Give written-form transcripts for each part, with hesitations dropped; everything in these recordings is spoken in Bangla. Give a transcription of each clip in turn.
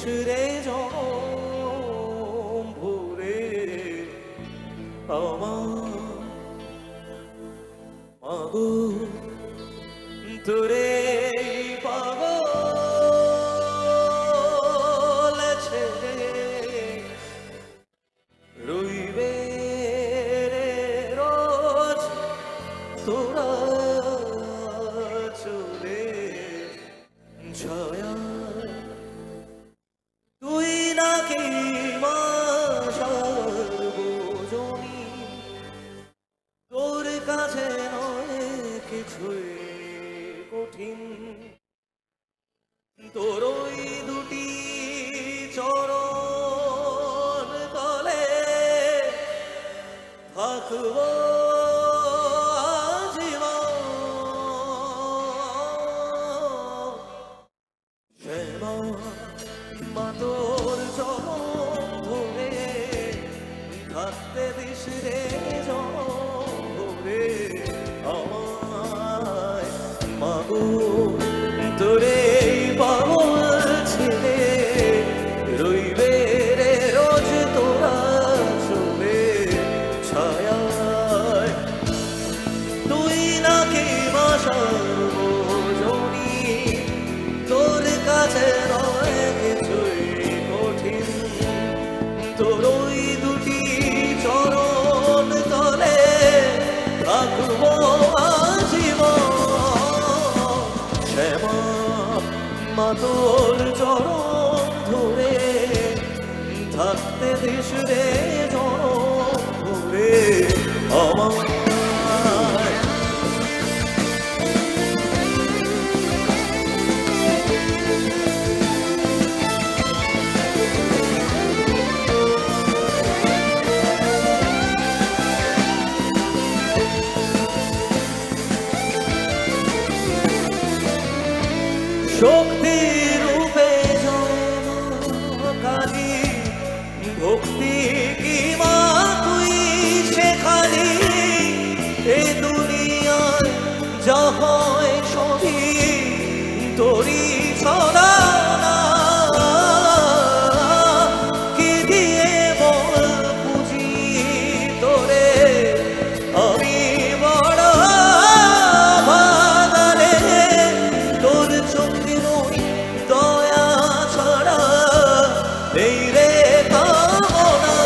রে জনম ভরে আমার মাগো তোরে পাগল ছেড়ে রইবে রে রোজ তোরা চলে ছায়া তুই নাকি মা সর্বজনী তোর কাছে নয় কিছুই কঠিন তোর ওই দুটি চরণ তলে থাকবো আজীবন মা তোর চরণ ধরে থাকতে দিস রে জনম ভরে আমায় মাগো তোরে পাগল ছেড়ে রইবে রে রোজ তোরা শোবে ছায়ায় তুই নাকি মা সর্বজনী তোর কাছে নয় কিছুই কঠিন তোর ওই দুটি চরণ তলে থাকবো আজীবন শ্যামা মা তোর চরণ ধরে থাকতে দিস রে জনম ভরে আমায় শক্তি রূপে কালী ভক্তি কি মা তুই সেখানি এ দুনিয়ায় যা হয় সবই তোরই ছড়া কি দিয়ে বল পুজি তোরে আমি বড় ভাগারে তোর চোখে দয়া ছড়া নেই রে কামনা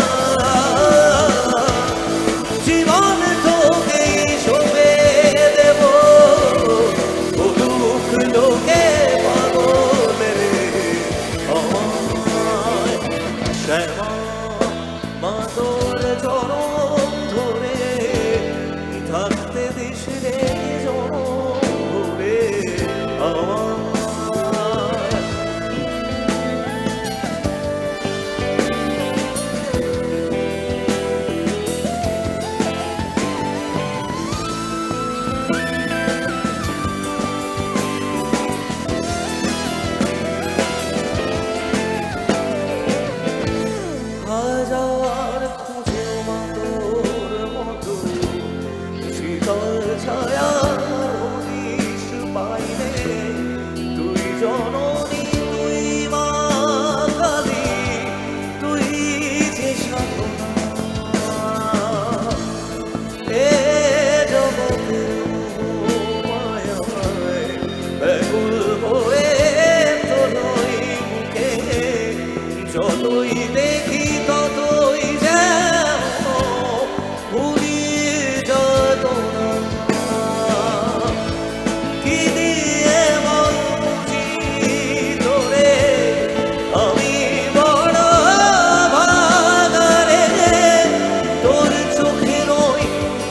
জীবন তোকে শোভে দেব বলুক লোকে পাগল রে আমায় শ্যামা মা তোর চরণ ধরে থাকতে দিস রে জনম ভরে আমায় হাজার খুঁজে মা তোর মতো শীতল ছায়া হরিশ পাইলে তুই জননী তুই মা কালী তুই যে সাধনা এ জগতে মায়ায় ব্যাকুল হয়ে তোরই মুখে যতই দেখি ততই যেন ভুলি যাতনা কি দিয়ে মন বুঝি তোরে আমি বড় ভাগারে তোর চোখে নই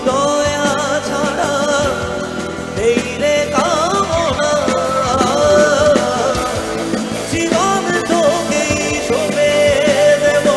দয়া ছাড়া এই রে কামনা জীবন তোকেই শোভে দেব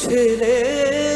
ছেলে